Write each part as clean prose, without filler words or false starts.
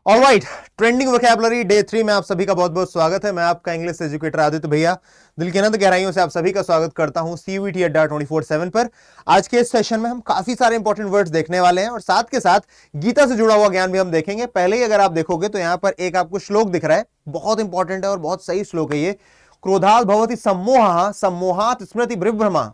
Alright, trending vocabulary day 3 में आप सभी का बहुत बहुत स्वागत है। मैं आपका इंग्लिश एजुकेटर आदित्य भैया दिल की अनंत गहराइयों से आप सभी का स्वागत करता हूं CUET अड्डा 24/7 पर। आज के इस सेशन में हम काफी सारे इंपॉर्टेंट वर्ड्स देखने वाले हैं और साथ के साथ गीता से जुड़ा हुआ ज्ञान भी हम देखेंगे। पहले ही अगर आप देखोगे तो यहाँ पर एक आपको श्लोक दिख रहा है, बहुत इंपॉर्टेंट है और बहुत सही श्लोक है ये। क्रोधात् भवति सम्मोहः सम्मोहात् स्मृति विभ्रमा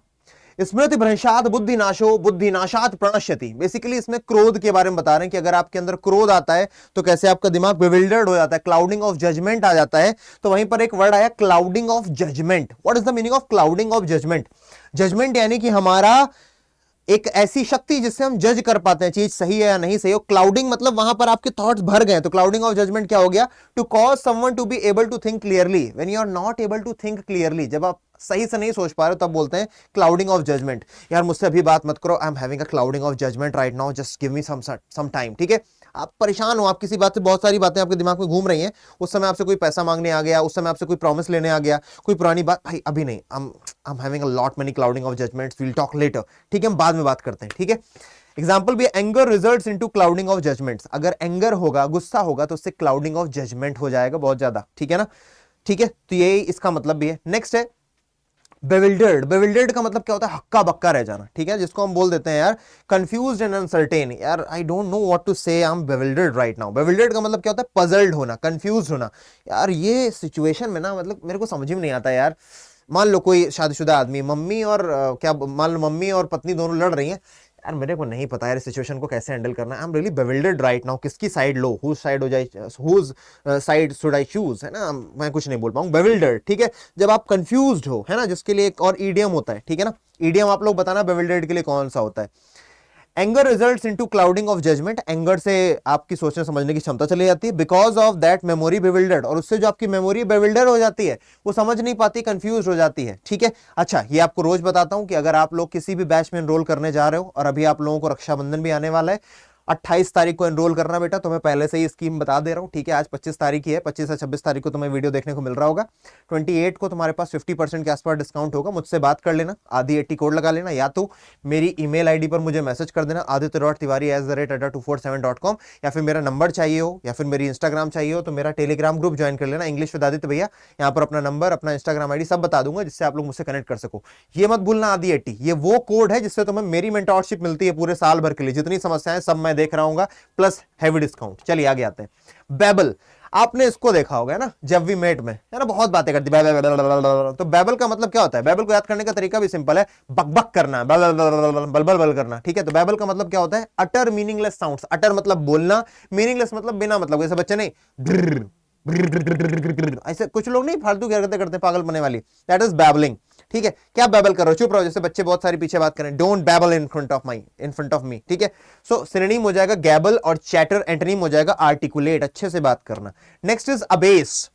स्मृति भ्रंशात बुद्धि नाशो बुद्धि नाशात प्रणश्यति। बेसिकली इसमें क्रोध के बारे में बता रहे हैं कि अगर आपके अंदर क्रोध आता है तो कैसे आपका दिमाग बिविल्डर्ड हो जाता है, क्लाउडिंग ऑफ जजमेंट आ जाता है। तो वहीं पर एक वर्ड आया clouding of judgement. What is the meaning of clouding of judgement? Judgement यानी कि हमारा एक ऐसी शक्ति जिससे हम जज कर पाते हैं चीज सही है या नहीं सही हो। क्लाउडिंग मतलब वहां पर आपके थॉट्स भर गए। तो क्लाउडिंग ऑफ जजमेंट क्या हो गया? To cause someone to be able to think clearly when you are not able to think clearly. जब आप सही से नहीं सोच पा रहे हो तब बोलते हैं क्लाउडिंग ऑफ जजमेंट। यार मुझसे अभी बात मत करो, I am having a clouding of judgement right now, just give me some time. ठीक है, आप परेशान हो, आप किसी बात से, बहुत सारी बातें आपके दिमाग में घूम रही हैं। उस समय आपसे कोई पैसा मांगने आ गया, उस समय आपसे कोई प्रॉमिस लेने आ गया, कोई पुरानी बात, भाई अभी नहीं, I am having a lot many clouding of judgements, we'll talk later. ठीक है, हम बाद में बात करते हैं। ठीक है, एग्जाम्पल भी anger results into clouding of judgements. अगर एंगर होगा, गुस्सा होगा, तो उससे क्लाउडिंग ऑफ जजमेंट हो जाएगा बहुत ज्यादा। ठीक है ना? ठीक है, तो ये इसका मतलब भी है। नेक्स्ट है बेविल्डर्ड। बेविल्डर्ड का मतलब क्या होता है? हक्का बक्का रह जाना। ठीक है, जिसको हम बोल देते हैं यार कंफ्यूज्ड एंड अनसर्टेन। यार I don't know what to say, I am bewildered right now. Bewildered का मतलब क्या होता है? पजल्ड होना, कंफ्यूज होना। यार ये सिचुएशन में ना, मतलब मेरे को समझ में नहीं आता यार। मान लो कोई शादीशुदा आदमी, मम्मी और क्या, मान लो मम्मी और पत्नी दोनों लड़ रही हैं। यार मेरे को नहीं पता यार सिचुएशन को कैसे हैंडल करना है। I am really bewildered right now. किसकी साइड लो, हुज साइड हो जाए, whose side should I choose, है ना? मैं कुछ नहीं बोल पाऊंगा, बेविल्डर्ड। ठीक है, जब आप कंफ्यूज्ड हो, है ना, जिसके लिए एक और ईडियम होता है। ठीक है ना, ईडियम आप लोग बताना बेविल्डर्ड के लिए कौन सा होता है। Anger results into clouding of judgement. Anger से आपकी सोचने समझने की क्षमता चली जाती है। Because of that memory bewildered, और उससे जो आपकी मेमोरी बेविल्डर हो जाती है, वो समझ नहीं पाती, कंफ्यूज हो जाती है। ठीक है, अच्छा ये आपको रोज बताता हूं कि अगर आप लोग किसी भी बैच में एनरोल करने जा रहे हो, और अभी आप लोगों को रक्षाबंधन भी आने वाला है, 28 तारीख को एनरोल करना बेटा। तो मैं पहले से ही स्कीम बता दे रहा हूँ। ठीक है, आज 25 तारीख ही है, 25 से 26 तारीख को तुम्हें वीडियो देखने को मिल रहा होगा। 28 को तुम्हारे पास 50% के आसपास डिस्काउंट होगा। मुझसे बात कर लेना, आदि 80 कोड लगा लेना, या तो मेरी ईमेल आईडी पर मुझे मैसेज कर देना aditya.tiwari@adda247.com, या फिर मेरा नंबर चाहिए हो, या फिर मेरी इंस्टाग्राम चाहिए हो, तो मेरा टेलीग्राम ग्रुप ज्वाइन कर लेना, इंग्लिश विद आदित्य भैया। यहाँ पर अपना नंबर, अपना इंस्टाग्राम आईडी सब बता दूंगा, जिससे आप लोग मुझसे कनेक्ट कर सको। ये मत भूलना, आदि 80 ये वो कोड है जिससे तुम्हें मेरी मेंटोरशिप मिलती है पूरे साल भर के लिए। जितनी समस्याएं सब मैं देख रहा हूँ, प्लस हैवी डिस्काउंट। चलिए आगे आते हैं। बेबल, आपने इसको देखा होगा ना, जब वी मेट में, है ना, बहुत बातें करती है। तो बेबल का मतलब क्या होता है? बेबल को याद करने का तरीका भी सिंपल है, बकबक करना, बल करना। ठीक है, तो बेबल का मतलब क्या होता है? अटर मीनिंगलेस साउंड्स। अटर मतलब बोलना, मीनिंगलेस मतलब बिना मतलब। जैसे बच्चे नहीं ऐसे कुछ लोग नहीं फालतू की हरकतें करते पागल बनने वाली, दैट इज बैबलिंग। ठीक है, क्या बैबल कर रहे हो? चुप रहो। जैसे बच्चे बहुत सारी पीछे बात करें, don't babble in front of me. ठीक है, सो सिनोनिम हो जाएगा गैबल, और चैटर एंटोनिम हो जाएगा आर्टिकुलेट, अच्छे से बात करना। Next is abyss.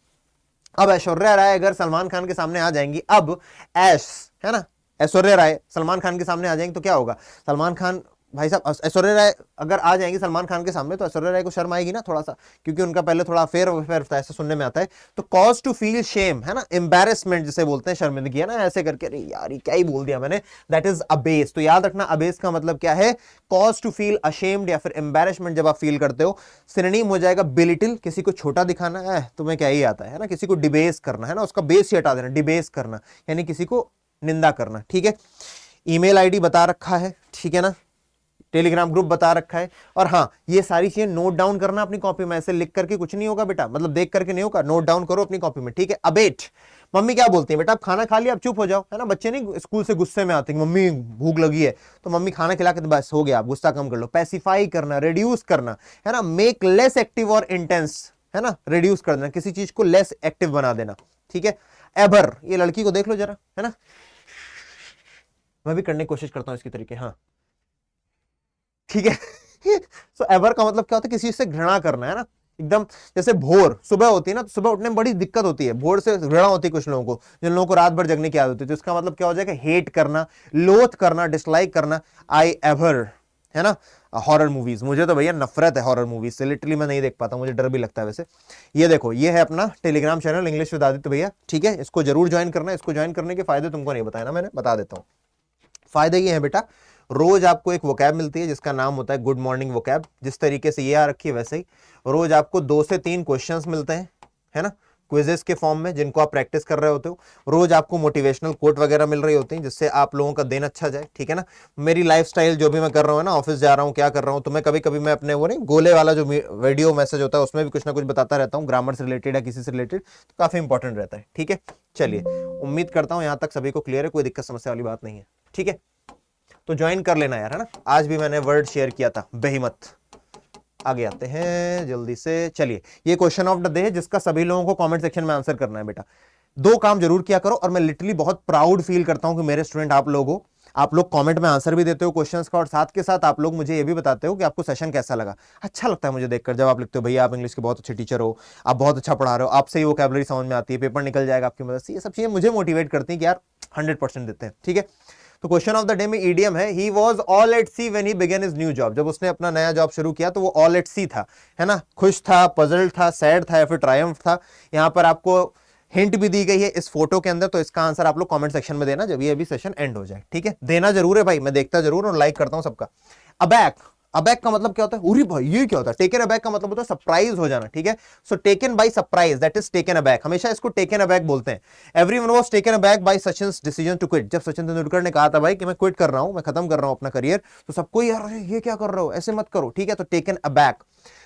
अब ऐश्वर्या राय अगर सलमान खान के सामने आ जाएंगी, अब ऐश, है ना, ऐश्वर्या राय सलमान खान के सामने आ जाएंगे तो क्या होगा? सलमान खान, भाई साहब, ऐश्वर्या राय अगर आ जाएंगी सलमान खान के सामने तो ऐश्वर्या राय को शर्म आएगी ना थोड़ा सा, क्योंकि उनका पहले थोड़ा अफेयर था, ऐसा सुनने में आता है। तो कॉज टू फील शेम, है ना, एम्बेरसमेंट जिसे बोलते हैं, शर्मिंदगी, है ना, ऐसे करके, अरे यार ये क्या ही बोल दिया मैंने, दैट इज अबेस। तो याद रखना, अबेस का मतलब क्या है? कॉज टू फील अशेम्ड या फिर एम्बेरसमेंट जब आप फील करते हो। सिनोनिम हो जाएगा बिलिटिल, किसी को छोटा दिखाना है, तुम्हें क्या ही आता है ना, किसी को डिबेस करना, है ना, उसका बेस ही हटा देना, डिबेस करना यानी किसी को निंदा करना। ठीक है, ईमेल आईडी बता रखा है, ठीक है ना, टेलीग्राम ग्रुप बता रखा है। और हाँ, ये सारी चीजें नोट डाउन करना अपनी कॉपी में। ऐसे लिख करके कुछ नहीं होगा बेटा, मतलब देख करके नहीं होगा, नोट डाउन करो अपनी कॉपी में। ठीक है, अबेट, मम्मी क्या बोलती है बेटा? आप खाना खा लिया, अब चुप हो जाओ, है ना। बच्चे नहीं स्कूल से गुस्से में आते हैं, मम्मी भूख लगी है, तो मम्मी खाना खिला के तो बस हो गया, आप गुस्सा कम कर लो। पैसिफाई करना, रिड्यूस करना, है ना, मेक लेस एक्टिव और इंटेंस, है ना, रिड्यूस कर देना, किसी चीज को लेस एक्टिव बना देना। ठीक है, एबर, ये लड़की को देख लो जरा, है ना, मैं भी करने की कोशिश करता हूं इसके तरीके, हाँ ठीक है। सो एवर का मतलब क्या होता है? किसी से घृणा करना, है ना, एकदम। जैसे भोर सुबह होती है ना, तो सुबह उठने में बड़ी दिक्कत होती है, भोर से घृणा होती है कुछ लोगों को, जिन लोगों को रात भर जगने की आदत होती है। तो इसका मतलब क्या हो जाएगा? हेट करना, लोथ करना, डिसलाइक करना। आई एवर, है ना, हॉरर मूवीज, मुझे तो भैया नफरत है हॉरर मूवीज से, लिटरली मैं नहीं देख पाता, मुझे डर भी लगता है वैसे। ये देखो, ये है अपना Telegram channel English with Aditya भैया। ठीक है, इसको जरूर ज्वाइन करना है। इसको ज्वाइन करने के फायदे तुमको नहीं बताया ना मैंने, बता देता हूँ। फायदे ये है बेटा, रोज आपको एक वोकैब मिलती है जिसका नाम होता है गुड मॉर्निंग वोकैब। जिस तरीके से ये आ रखी है वैसे ही रोज आपको 2 से 3 क्वेश्चंस मिलते हैं, है ना, क्विजेस के फॉर्म में, जिनको आप प्रैक्टिस कर रहे होते हो। रोज आपको मोटिवेशनल कोट वगैरह मिल रही होती हैं जिससे आप लोगों का दिन अच्छा जाए, ठीक है ना। मेरी लाइफस्टाइल जो भी मैं कर रहा हूँ ना, ऑफिस जा रहा हूँ, क्या कर रहा हूँ, तो मैं कभी कभी मैं अपने वो नहीं गोले वाला जो वीडियो मैसेज होता है उसमें भी कुछ ना कुछ बताता रहता हूँ, ग्रामर से रिलेटेड या किसी से रिलेटेड, तो काफी इंपॉर्टेंट रहता है, ठीक है। चलिए, उम्मीद करता हूँ यहाँ तक सभी को क्लियर है, कोई दिक्कत समस्या वाली बात नहीं है, ठीक है। तो ज्वाइन कर लेना यार, है ना। आज भी मैंने वर्ड शेयर किया था, बेहिम्मत। आगे आते हैं जल्दी से। चलिए, ये क्वेश्चन ऑफ द डे है जिसका सभी लोगों को कमेंट सेक्शन में आंसर करना है बेटा। 2 काम जरूर किया करो, और मैं लिटरली बहुत प्राउड फील करता हूं कि मेरे स्टूडेंट आप लोग हो। आप लोग कमेंट में आंसर भी देते हो क्वेश्चंस का, और साथ के साथ आप लोग मुझे ये भी बताते हो कि आपको सेशन कैसा लगा। अच्छा लगता है मुझे देखकर जब आप लिखते हो भैया आप इंग्लिश के बहुत अच्छे टीचर हो, आप बहुत अच्छा पढ़ा रहे हो, आपसे ही वोकैबुलरी समझ में आती है, पेपर निकल जाएगा आपकी मदद से। ये सब चीजें मुझे मोटिवेट करती हैं कि यार 100% देते हैं, ठीक है। तो क्वेश्चन ऑफ द डे में ईडियम है, he was all at see when he began his new job. जब उसने अपना नया जॉब शुरू किया तो वो ऑल एट सी था, है ना, खुश था, पजल्ड था, सैड था, या फिर ट्रायम्फ था। यहां पर आपको हिंट भी दी गई है इस फोटो के अंदर, तो इसका आंसर आप लोग कमेंट सेक्शन में देना जब ये अभी सेशन एंड हो जाए, ठीक है। देना जरूर है भाई, मैं देखता जरूर और लाइक करता हूं सबका। अबैक, अबैक का मतलब क्या होता है? उरी भाई ये क्या होता है? टेकन अबैक का मतलब होता है सरप्राइज हो जाना, ठीक है। So taken by surprise, that is taken aback. हमेशा इसको टेकन अबैक बोलते हैं। Everyone was taken aback by Sachin's decision to quit. जब सचिन तेंदुलकर ने कहा था भाई कि मैं क्विट कर रहा हूं, मैं खत्म कर रहा हूं अपना करियर, तो सबको यार ये क्या कर रहे हो, ऐसे मत करो, ठीक है। तो टेकन अबैक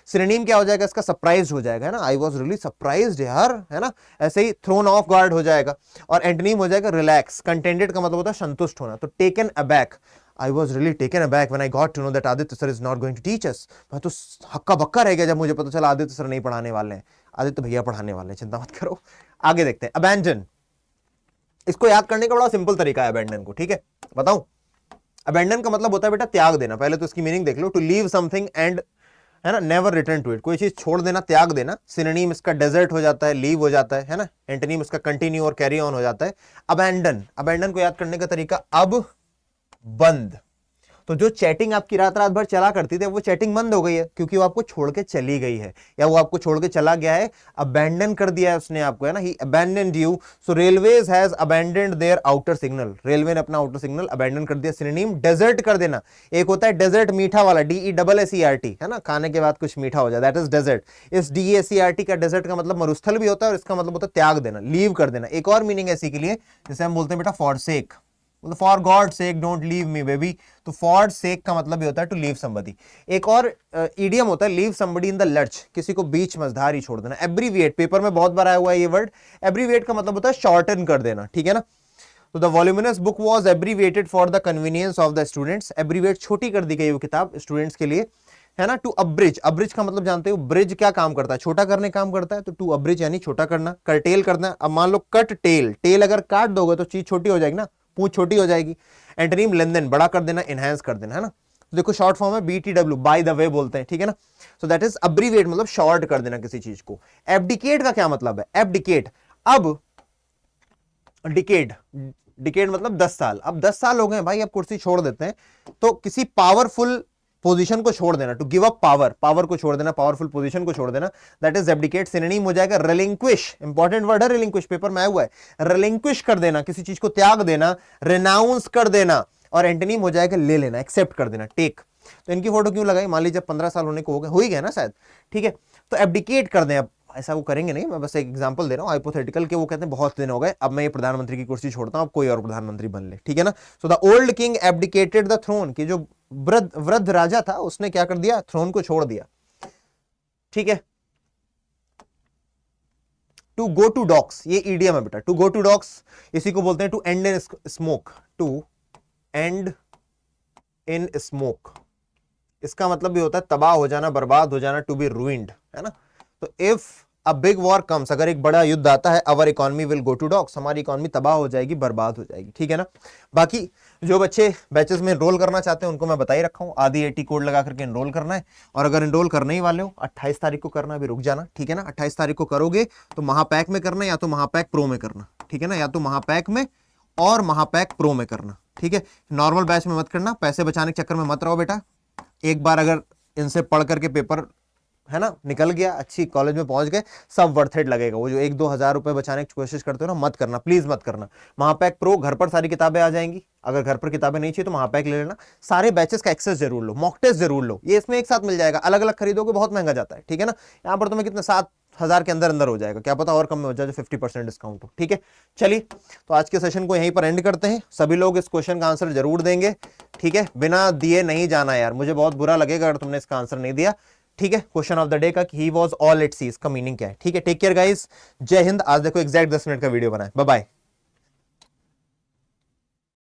सिनोनिम क्या हो जाएगा इसका? सरप्राइज हो जाएगा, है ना। आई वॉज रियली सरप्राइज्ड यार, है ना। ऐसे ही थ्रोन ऑफ गार्ड हो जाएगा। और एंटोनिम हो जाएगा रिलैक्स। कंटेंटेड का मतलब होता है संतुष्ट होना। तो taken aback, I was really taken aback when I got to know that Aditya sir is not going to teach us. मैं तो हक्का बक्का रह गया जब मुझे पता चला आदित्य सर नहीं पढ़ाने वाले हैं। आदित्य भैया पढ़ाने वाले हैं, चिंता मत करो। आगे देखते हैं। अबैंडन, इसको याद करने का बड़ा सिंपल तरीका है अबैंडन को, ठीक है, बताऊं। अबैंडन का मतलब होता है बेटा त्याग देना। पहले तो इसकी मीनिंग देख लो, टू लीव समथिंग एंड, है ना, नेवर रिटर्न टू इट। कोई चीज छोड़ देना, त्याग देना। सिनोनिम इसका डेजर्ट हो जाता है, लीव हो जाता है ना। एंटोनिम इसका कंटिन्यू और कैरी ऑन हो जाता है। अबैंडन, अबैंडन को याद करने का तरीका, अब बंद। तो जो चैटिंग आपकी रात रात भर चला करती थी वो चैटिंग बंद हो गई है, क्योंकि वो आपको छोड़ के चली गई है, या वो आपको छोड़ के चला गया है, अबैंडन कर दिया है उसने आपको, है ना। He abandoned you. So railways has abandoned their outer signal. Railway ने अपना आउटर सिग्नल अबैंडन कर दिया। सिनोनिम डेजर्ट कर देना। एक होता है डेजर्ट मीठा वाला, DESSERT, है ना, खाने के बाद कुछ मीठा हो जाए, दैट इज डेजर्ट। इस DESERT का डेजर्ट का मतलब मरुस्थल भी होता है, और इसका मतलब होता है त्याग देना, लीव कर देना। एक और मीनिंग है इसी के लिए, जैसे हम बोलते हैं बेटा forsake, for God sake don't leave me baby. तो फॉर सेक का मतलब भी होता है टू लीव समबडी। एक और इडियम होता है leave somebody in the lurch, किसी को बीच मझधार ही छोड़ देना। एब्रीविएट, पेपर में बहुत बार आया हुआ है ये वर्ड। एब्रीविएट का मतलब होता है शॉर्टन कर देना, ठीक है ना। तो the voluminous book was abbreviated for the convenience of the students. Abbreviate, छोटी कर दी गई वो किताब स्टूडेंट्स के लिए, है ना। टू अब्रिज, अब्रिज का मतलब जानते हो, ब्रिज क्या काम करता है? छोटा करने काम करता है। तो टू अब्रिज यानी छोटा करना। करटेल करना। अब मान लो कट टेल, टेल अगर काट दोगे तो चीज छोटी हो जाएगी ना, पूंछ छोटी हो जाएगी। एंटोनिम लेंथन, बड़ा कर देना, एनहांस कर देना, है ना। तो देखो शॉर्ट फॉर्म है BTW, बाय द वे बोलते हैं, ठीक है ना। सो दैट इज अब्रीविएट, मतलब शॉर्ट कर देना किसी चीज को। एब्डिकेट का क्या मतलब है? एब्डिकेट, अब डिकेड, डिकेड मतलब 10 साल। अब 10 साल हो गए भाई, अब कुर्सी छोड़ देते हैं, तो किसी पावरफुल पोजीशन को छोड़ देना। To give up power, power को छोड़ देना, पावरफुल पोजीशन को छोड़ देना, दैट इज एब्डिकेट। सिनोनिम हो जाएगा रिलिंक्विश, इंपॉर्टेंट वर्ड है रिलिंक्विश, पेपर में आया हुआ है। रिलिंक्विश कर देना, किसी चीज को त्याग देना, रिनाउंस कर देना। और एंटोनिम हो जाएगा ले लेना, एक्सेप्ट कर देना, टेक। तो इनकी फोटो क्यों लगाई? मान लीजिए 15 साल होने को हो ही गया ना शायद, ठीक है। तो एब्डिकेट कर दें, अब ऐसा वो करेंगे नहीं, मैं बस एक एग्जांपल दे रहा हूं हाइपोथेटिकल के। वो कहते हैं बहुत दिन हो गए, अब मैं ये प्रधानमंत्री की कुर्सी छोड़ता हूं, अब कोई और प्रधानमंत्री बन ले, ठीक है ना। So the old king abdicated the throne, कि जो वृद्ध राजा था उसने क्या कर दिया? थ्रोन को छोड़ दिया, ठीक है। टू गो टू डॉक्स, ये ईडियम है बेटा। टू गो टू डॉक्स, इसी को बोलते हैं to end in smoke, to end in smoke. इसका मतलब भी होता है तबाह हो जाना, बर्बाद हो जाना, टू बी रूइंड, है ना। तो if a big war comes, अगर एक बड़ा युद्ध आता है, our economy will go to dogs, हमारी इकोनॉमी तबाह हो जाएगी, बर्बाद हो जाएगी, ठीक है ना। बाकी जो बच्चे बैचेस में एनरोल करना चाहते हैं उनको मैं बता ही रखा हूं, आदि 80 कोड लगा करके एनरोल करना है। और अगर एनरोल करने ही वाले हो 28 तारीख को करना, अभी रुक जाना, ठीक है ना। 28 तारीख को करोगे तो महापैक में करना, या तो महापैक प्रो में करना, ठीक है ना, या तो महापैक में और महापैक प्रो में करना, ठीक है। नॉर्मल बैच में मत करना, पैसे बचाने के चक्कर में मत रहो बेटा। एक बार अगर इनसे पढ़ करके पेपर है ना, निकल गया, अच्छी कॉलेज में पहुंच गए, सब वर्थ इट लगेगा। वो जो 1-2 हज़ार रुपए बचाने की कोशिश करते हो ना, मत करना, प्लीज मत करना। महापैक प्रो घर पर सारी किताबें आ जाएंगी, अगर घर पर किताबें नहीं चाहिए तो महापैक ले लेना। सारे बैचेस का एक्सेस जरूर लो, मॉक टेस्ट जरूर लो, ये इसमें एक साथ मिल जाएगा, अलग अलग खरीदोगे बहुत महंगा जाता है, ठीक है ना। यहाँ पर तुम्हें कितने 7,000 के अंदर अंदर हो जाएगा, क्या पता और कम में हो जाए जो 50% डिस्काउंट हो, ठीक है। चलिए, तो आज के सेशन को यहीं पर एंड करते हैं। सभी लोग इस क्वेश्चन का आंसर जरूर देंगे, ठीक है, बिना दिए नहीं जाना यार, मुझे बहुत बुरा लगेगा अगर तुमने इसका आंसर नहीं दिया, ठीक है। क्वेश्चन ऑफ द डे का ही वॉज ऑल इट सी, इसका मीनिंग क्या है, ठीक है। टेक केयर गाइस, जय हिंद। आज देखो एग्जैक्ट 10 मिनट का वीडियो बनाए, बाय बाय।